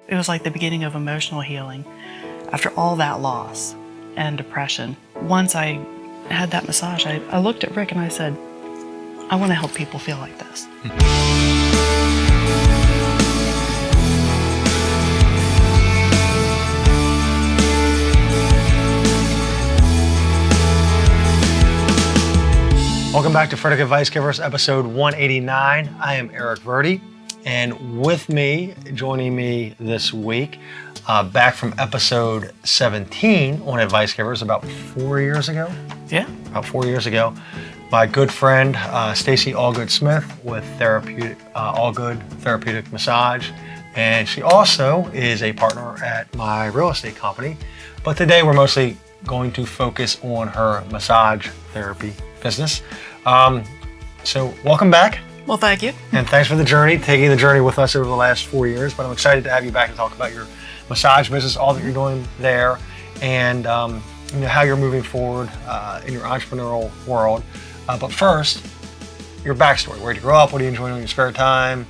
It was like the beginning of emotional healing after all that loss and depression. Once I had that massage, I looked at Rick and I said, I want to help people feel like this. Welcome back to Frederick Advice Givers, episode 189. I am Eric Verdi, and with me, joining me this week, back from episode 17 on Advice Givers about 4 years ago. Yeah. About 4 years ago, my good friend, Stacy Allgood-Smith with Allgood Therapeutic Massage. And she also is a partner at my real estate company. But today we're mostly going to focus on her massage therapy business. So welcome back. Well, thank you. And thanks for the journey, taking the journey with us over the last 4 years. But I'm excited to have you back to talk about your massage business, all that you're doing there, and how you're moving forward in your entrepreneurial world. But first, your backstory. Where did you grow up? What do you enjoy doing in your spare time?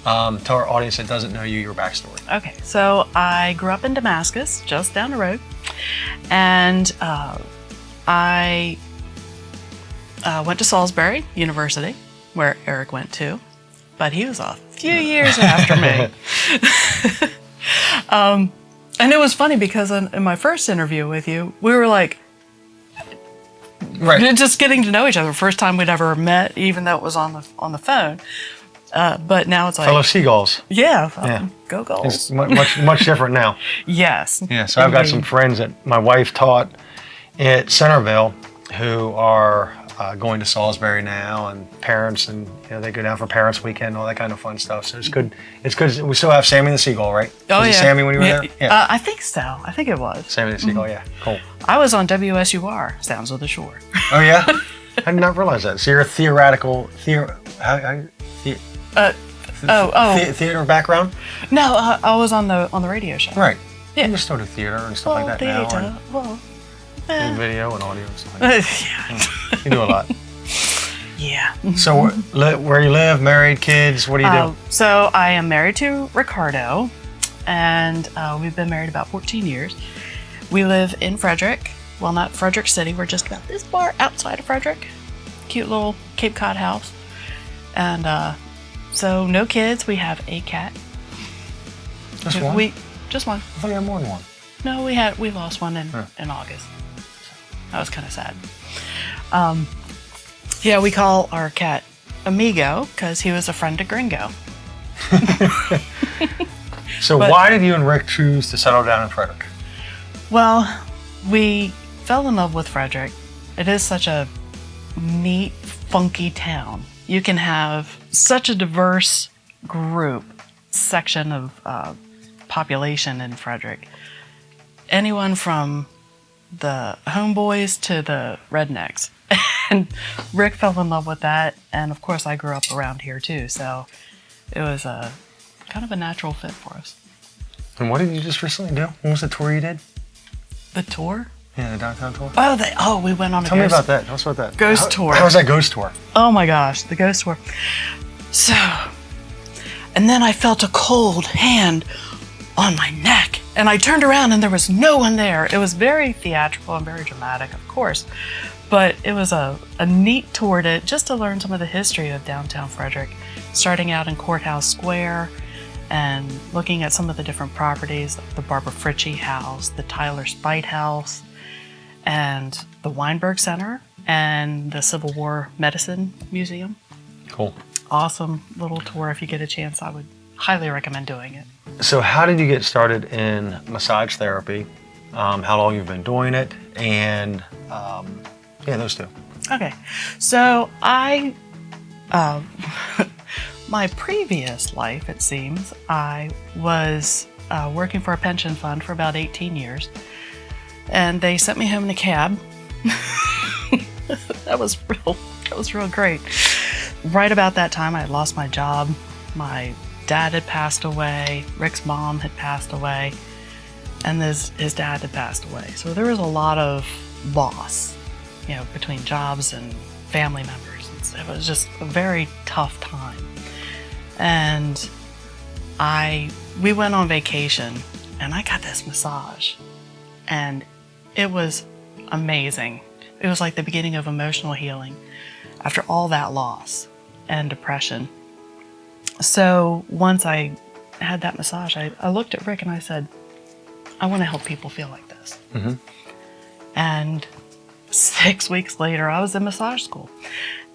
Tell our audience that doesn't know you your backstory. Okay, so I grew up in Damascus, just down the road, and I went to Salisbury University, where Eric went to, but he was a few years after me. And it was funny because in my first interview with you, we were like, right, just getting to know each other. First time we'd ever met, even though it was on the phone. But now it's like fellow seagulls. Yeah. Go Gulls. It's much different now. Yes. Yeah. So I've got some friends that my wife taught at Centerville who are going to Salisbury now, and parents, and they go down for Parents Weekend, all that kind of fun stuff. So it's good. It's good. We still have Sammy the Seagull, right? Oh, was yeah. it Sammy when you were there? Yeah. I think so. I think it was. Sammy the Seagull, yeah. Cool. I was on WSUR, Sounds of the Shore. Oh, yeah? I did not realize that. So you're a theater background? No, I was on the radio show. Right. Yeah. You still do theater and stuff like that now. And video and audio and stuff like that. You do a lot. Yeah. So where you live, married, kids, what do you do? So I am married to Ricardo, and we've been married about 14 years. We live in Frederick. Well, not Frederick City. We're just about this far outside of Frederick. Cute little Cape Cod house. And so no kids. We have a cat. Just one? Just one. I thought you had more than one. No, we lost one in August. That was kind of sad. Yeah, we call our cat Amigo because he was a friend to Gringo. So why did you and Rick choose to settle down in Frederick? Well, we fell in love with Frederick. It is such a neat, funky town. You can have such a diverse section of population in Frederick. Anyone from the homeboys to the rednecks. And Rick fell in love with that. And of course I grew up around here too. So it was kind of a natural fit for us. And what did you just recently do? What was the tour you did? The tour? Yeah, the downtown tour. We went on a Tell me about that. Tell us about that. Ghost tour. How was that ghost tour? Oh my gosh, the ghost tour. So, and then I felt a cold hand on my neck. And I turned around and there was no one there. It was very theatrical and very dramatic, of course. But it was a neat tour just to learn some of the history of downtown Frederick, starting out in Courthouse Square and looking at some of the different properties, like the Barbara Fritchie House, the Tyler Spite House, and the Weinberg Center, and the Civil War Medicine Museum. Cool. Awesome little tour. If you get a chance, I would highly recommend doing it. So how did you get started in massage therapy? How long you've been doing it? And those two. Okay. So I, my previous life, it seems, I was working for a pension fund for about 18 years. And they sent me home in a cab. That was real great. Right about that time, I had lost my job. My dad had passed away. Rick's mom had passed away. And his dad had passed away. So there was a lot of loss, between jobs and family members. It was just a very tough time. And we went on vacation and I got this massage and it was amazing. It was like the beginning of emotional healing after all that loss and depression. So once I had that massage, I looked at Rick and I said, I want to help people feel like this. Mm-hmm. And 6 weeks later, I was in massage school.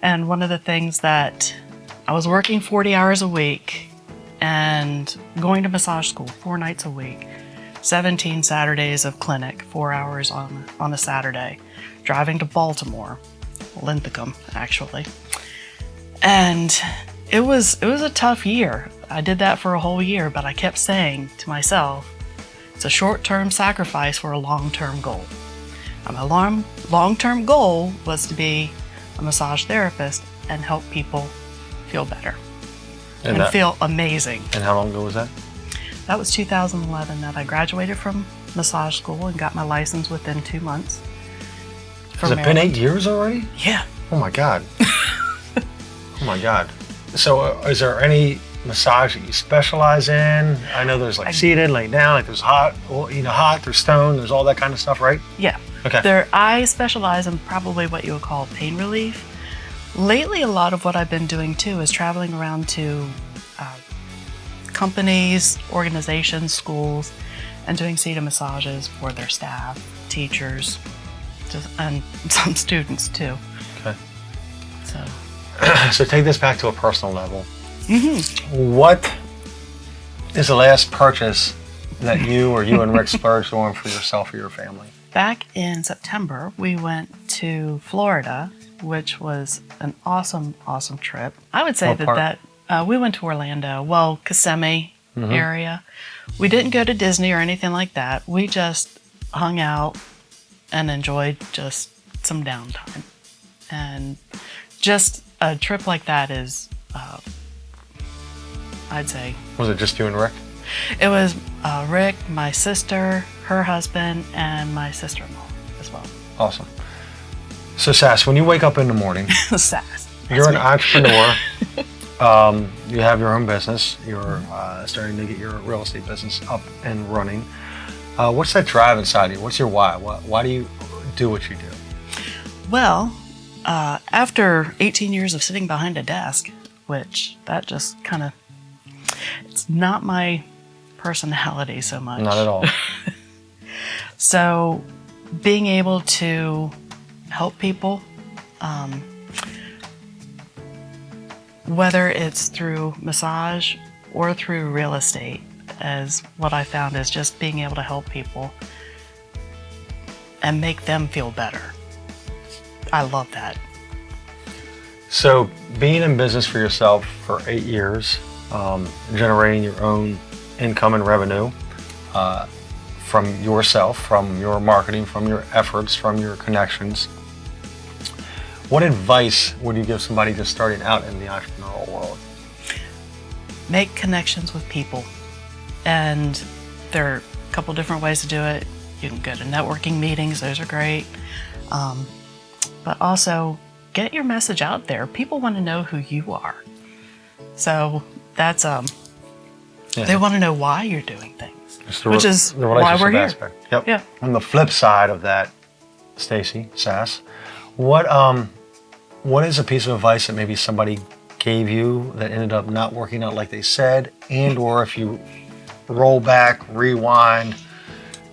And one of the things that I was working 40 hours a week and going to massage school 4 nights a week, 17 Saturdays of clinic, 4 hours on a Saturday, driving to Baltimore, Linthicum, actually. And it was a tough year. I did that for a whole year, but I kept saying to myself, it's a short-term sacrifice for a long-term goal. And my long-term goal was to be a massage therapist and help people feel better and feel amazing. And how long ago was that? That was 2011 that I graduated from massage school and got my license within 2 months. Has it been 8 years already? Yeah. Oh my God. Oh my God. So is there any massage that you specialize in? I know there's like seated, laying down, like there's hot, there's stone, there's all that kind of stuff, right? Yeah. Okay. I specialize in probably what you would call pain relief. Lately, a lot of what I've been doing too is traveling around to companies, organizations, schools, and doing seated massages for their staff, teachers, and some students too. Okay. So. So take this back to a personal level. Mm-hmm. What is the last purchase that you and Rick splurged on for yourself or your family? Back in September, we went to Florida, which was an awesome, awesome trip. I would say we went to Orlando, Kissimmee area. We didn't go to Disney or anything like that. We just hung out and enjoyed just some downtime. And just a trip like that is, I'd say. Was it just you and Rick? It was Rick, my sister, her husband, and my sister-in-law as well. Awesome. So Sass, when you wake up in the morning, Sass. You're an entrepreneur. You have your own business. You're starting to get your real estate business up and running. What's that drive inside you? What's your why? Why do you do what you do? Well, after 18 years of sitting behind a desk, which that just kind of, it's not my personality so much. Not at all. So being able to help people, whether it's through massage or through real estate, is what I found is just being able to help people and make them feel better. I love that. So being in business for yourself for 8 years, generating your own income and revenue from yourself, from your marketing, from your efforts, from your connections. What advice would you give somebody just starting out in the entrepreneurial world? Make connections with people. And there are a couple different ways to do it. You can go to networking meetings, those are great. But also get your message out there. People want to know who you are. So that's, they want to know why you're doing things, which is why we're here. Aspect. Yep. Yeah. On the flip side of that, Stacy, Sass, what is a piece of advice that maybe somebody gave you that ended up not working out like they said, and or if you roll back, rewind,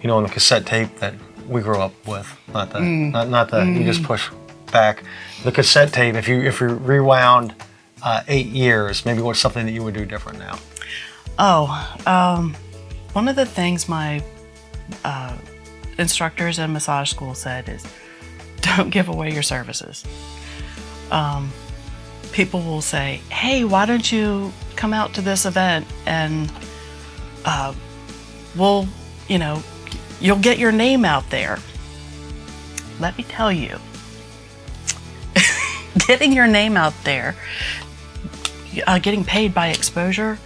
on the cassette tape that we grew up with, not the you just push back, the cassette tape. If you rewound 8 years, maybe what's something that you would do different now? One of the things my instructors in massage school said is, don't give away your services. People will say, hey, why don't you come out to this event and you'll get your name out there. Let me tell you, getting your name out there, getting paid by exposure,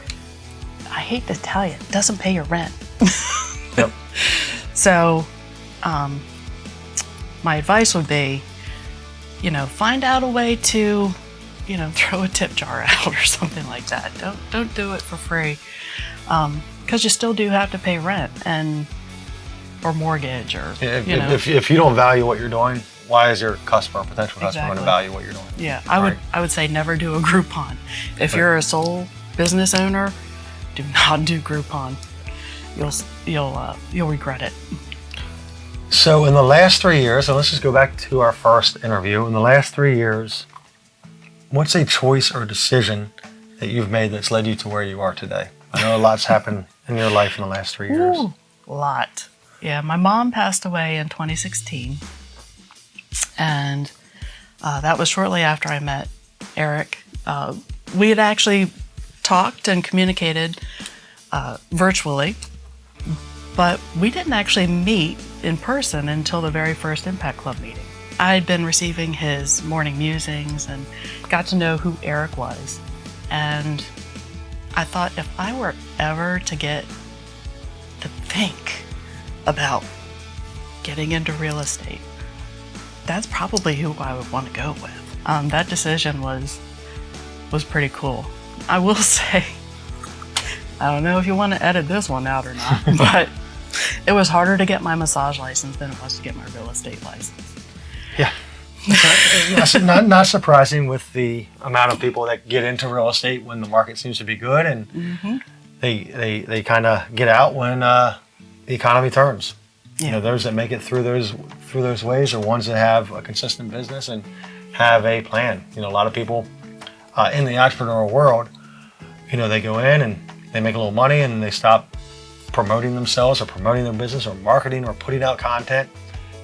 I hate to tell you, it doesn't pay your rent. Yep. So my advice would be, find out a way to, throw a tip jar out or something like that. Don't do it for free. because you still do have to pay rent or mortgage or if you don't value what you're doing, why is your potential customer going to value what you're doing? Yeah, I would say never do a Groupon. If you're a sole business owner, do not do Groupon. You'll regret it. So in the last 3 years, and let's just go back to our first interview. In the last 3 years, what's a choice or decision that you've made that's led you to where you are today? I know a lot's happened in your life in the last 3 years. Ooh, a lot. Yeah, my mom passed away in 2016. And that was shortly after I met Eric. We had actually talked and communicated virtually, but we didn't actually meet in person until the very first Impact Club meeting. I had been receiving his morning musings and got to know who Eric was. And I thought if I were ever to get to think about getting into real estate, that's probably who I would want to go with. That decision was pretty cool. I will say, I don't know if you want to edit this one out or not, but it was harder to get my massage license than it was to get my real estate license. Yeah. not surprising with the amount of people that get into real estate when the market seems to be good, and they kind of get out when the economy turns. Yeah. Those that make it through those ways are ones that have a consistent business and have a plan. A lot of people in the entrepreneurial world, they go in and they make a little money and they stop promoting themselves or promoting their business or marketing or putting out content,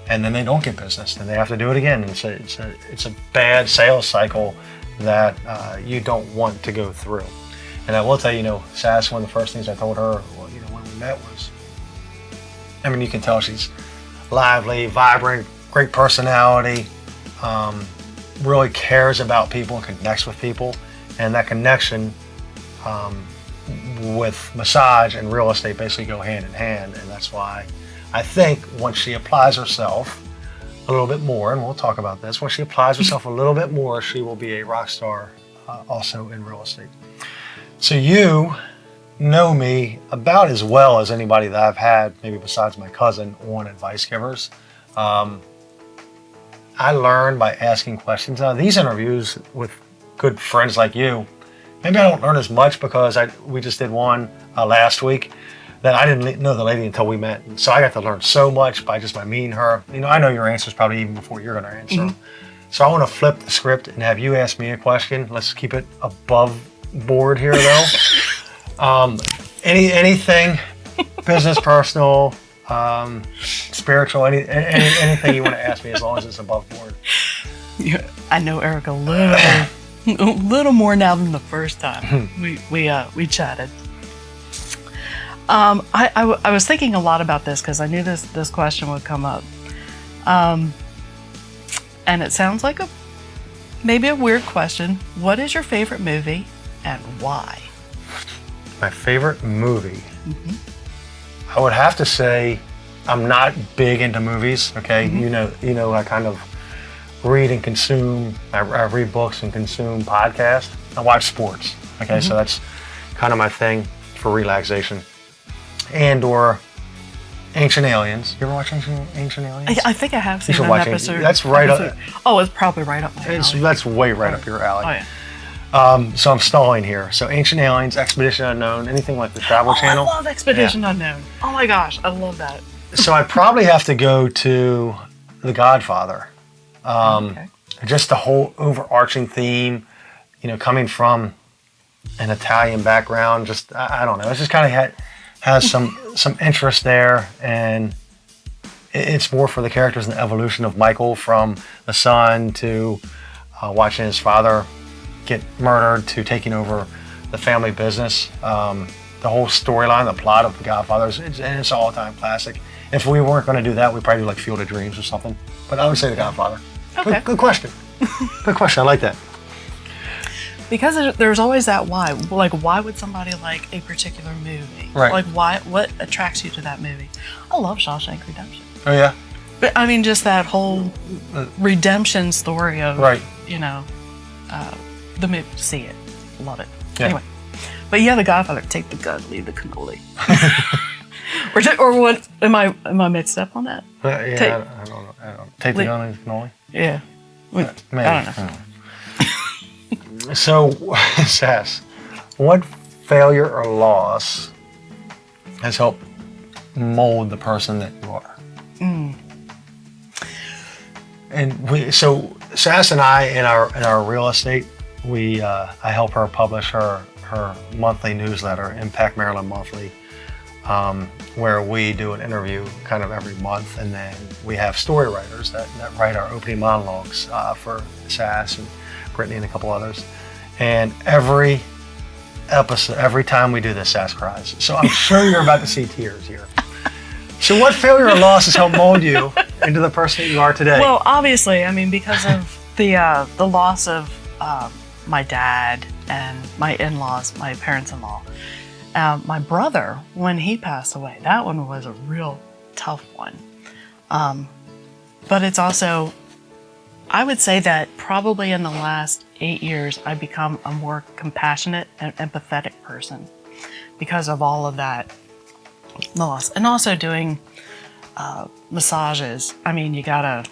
and then they don't get business. Then they have to do it again. It's a bad sales cycle that you don't want to go through. And I will tell you, Sass, one of the first things I told her, when we met was, you can tell she's lively, vibrant, great personality, really cares about people and connects with people. And that connection with massage and real estate basically go hand in hand. And that's why I think once she applies herself a little bit more, and we'll talk about this, once she applies herself a little bit more, she will be a rock star also in real estate. So you know me about as well as anybody that I've had, maybe besides my cousin, on Advice Givers. I learn by asking questions. Now, these interviews with good friends like you, maybe I don't learn as much because we just did one last week that I didn't know the lady until we met. And so I got to learn so much by meeting her. I know your answers probably even before you're going to answer them. So I want to flip the script and have you ask me a question. Let's keep it above board here, though. Anything, business, personal, spiritual, anything you want to ask me, as long as it's above board. Yeah, I know Eric a little more now than the first time we chatted. I was thinking a lot about this because I knew this question would come up, and it sounds like maybe a weird question. What is your favorite movie and why? My favorite movie. I would have to say I'm not big into movies. Okay, I kind of read and consume. I read books and consume podcasts. I watch sports. Okay, so that's kind of my thing for relaxation. And/or Ancient Aliens. You ever watch Ancient Aliens? I think I have seen an episode. That's right up. Oh, it's probably right up my alley. That's way right up your alley. Oh yeah. So I'm stalling here. So Ancient Aliens, Expedition Unknown, anything like the Travel Channel. I love Expedition Unknown. Oh my gosh, I love that. So I'd probably have to go to The Godfather. Just the whole overarching theme, coming from an Italian background, I don't know. It's just kind of has some interest there, and it's more for the characters and the evolution of Michael from the son to watching his father get murdered to taking over the family business. The whole storyline, the plot of The Godfather, it's an all-time classic. If we weren't going to do that, we'd probably do like Field of Dreams or something. But I would say The Godfather. Okay. Good question. Good question. I like that. Because there's always that why. Like, why would somebody like a particular movie? Right. Like, what attracts you to that movie? I love Shawshank Redemption. Oh, yeah? But I mean, just that whole redemption story of, right. the movie. See it. Love it. Yeah. Anyway. But yeah, the Godfather, take the gun, leave the cannoli. or what? Am I mixed up on that? Yeah, I don't know. Take the gun, leave the cannoli. Yeah, Maybe. I don't know. So, Sass, what failure or loss has helped mold the person that you are? And so Sass and I, in our real estate, I help her publish her monthly newsletter, Impact Maryland Monthly, where we do an interview kind of every month, and then we have story writers that write our opening monologues for Sass and Brittany and a couple others. And every episode, every time we do this, Sass cries. So I'm sure you're about to see tears here. So what failure or loss has helped mold you into the person that you are today? Well, obviously, I mean, because of the loss of my dad and my in-laws, my parents-in-law. My brother, when he passed away, that one was a real tough one. But it's also, I would say that probably in the last 8 years, I've become a more compassionate and empathetic person because of all of that loss. And also doing massages. I mean, you gotta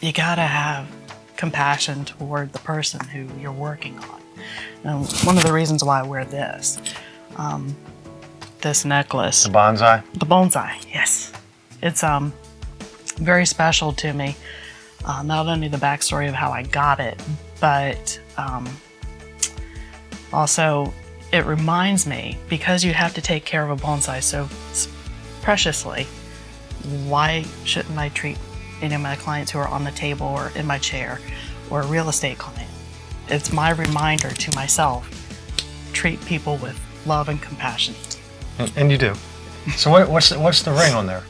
have compassion toward the person who you're working on. And one of the reasons why I wear this necklace. The bonsai? The bonsai, yes. It's very special to me. Not only the backstory of how I got it, but also it reminds me, because you have to take care of a bonsai so preciously, why shouldn't I treat any of my clients who are on the table or in my chair, or a real estate client? It's my reminder to myself, treat people with love and compassion. And you do. So what's the ring on there?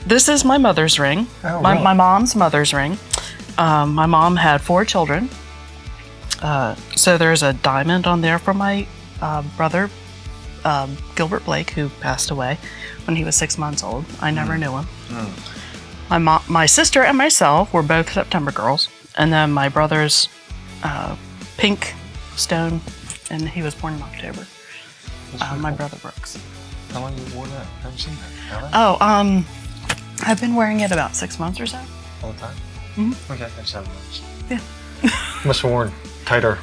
This is my mother's ring. Oh, my really? mom's mother's ring. My mom had 4 children. So there's a diamond on there from my brother, Gilbert Blake, who passed away when he was 6 months old. I never knew him. My sister and myself were both September girls. And then my brother's pink stone, and he was born in October. My cool. brother Brooks. How long have you worn that? I haven't seen that. I've been wearing it about 6 months or so. All the time? Mm-hmm. Okay, that's 7 months. Yeah. Must have worn tighter,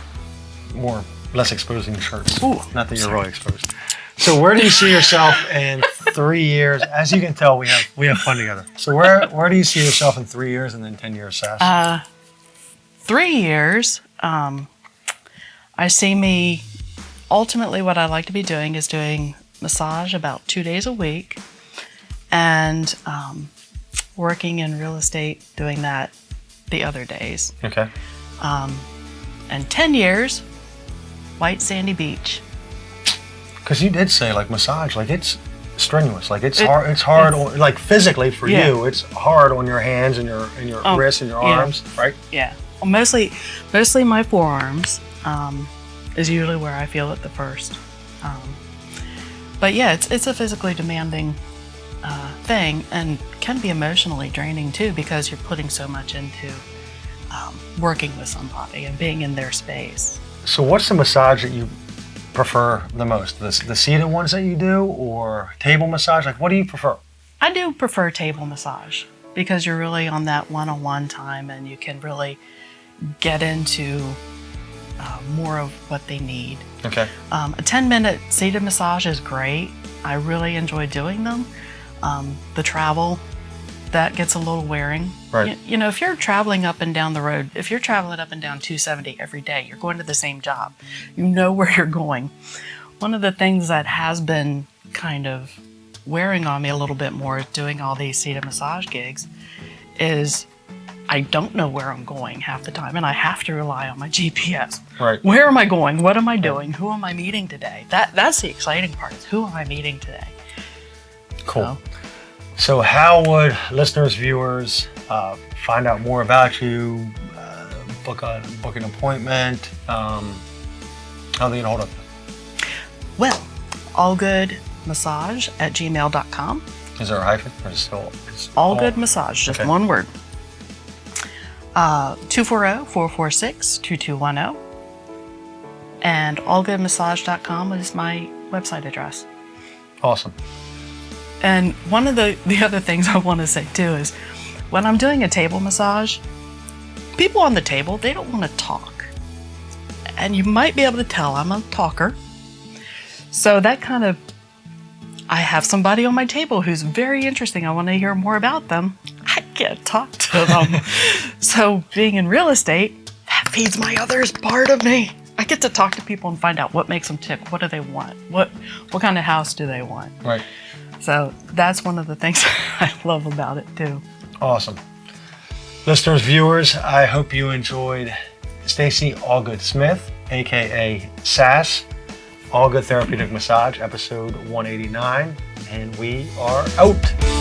less exposing shirts. Ooh, Not that you're really exposed. So where do you see yourself in 3 years? As you can tell, we have fun together. So where do you see yourself in 3 years and then 10 years, Sass? 3 years, I see me, ultimately what I like to be doing is doing massage about 2 days a week, and working in real estate, doing that the other days. Okay. And 10 years, white sandy beach. Because you did say, like, massage, like, it's strenuous, like it's hard on, like, physically for you, it's hard on your hands and your wrists and your arms, right? Yeah, well, mostly my forearms is usually where I feel it the first. But yeah, it's a physically demanding thing, and can be emotionally draining too, because you're putting so much into working with somebody and being in their space. So what's the massage that you prefer the most? The seated ones that you do, or table massage? Like, what do you prefer? I do prefer table massage, because you're really on that one-on-one time, and you can really get into more of what they need. Okay. A 10-minute seated massage is great. I really enjoy doing them. The travel, that gets a little wearing. Right. You know, if you're traveling up and down the road, if you're traveling up and down 270 every day, you're going to the same job. You know where you're going. One of the things that has been kind of wearing on me a little bit more doing all these seated massage gigs is I don't know where I'm going half the time, and I have to rely on my GPS. Right. Where am I going? What am I doing? Who am I meeting today? That's the exciting part, is who am I meeting today? Cool. So how would listeners, viewers find out more about you, book an appointment? How are they going to hold up? Well, allgoodmassage@gmail.com. Is there a hyphen? Or is it still, Allgoodmassage, just okay. one word. 240-446-2210. and allgoodmassage.com is my website address. Awesome. And one of the other things I want to say too is when I'm doing a table massage, people on the table, they don't want to talk. And you might be able to tell I'm a talker. So that kind of, I have somebody on my table who's very interesting. I want to hear more about them. I can't talk to them. So being in real estate, that feeds my other part of me. I get to talk to people and find out what makes them tick. What do they want? What kind of house do they want? Right. So that's one of the things I love about it too. Awesome. Listeners, viewers, I hope you enjoyed Stacy Allgood-Smith, aka SAS, All Good Therapeutic Massage, episode 189, and we are out.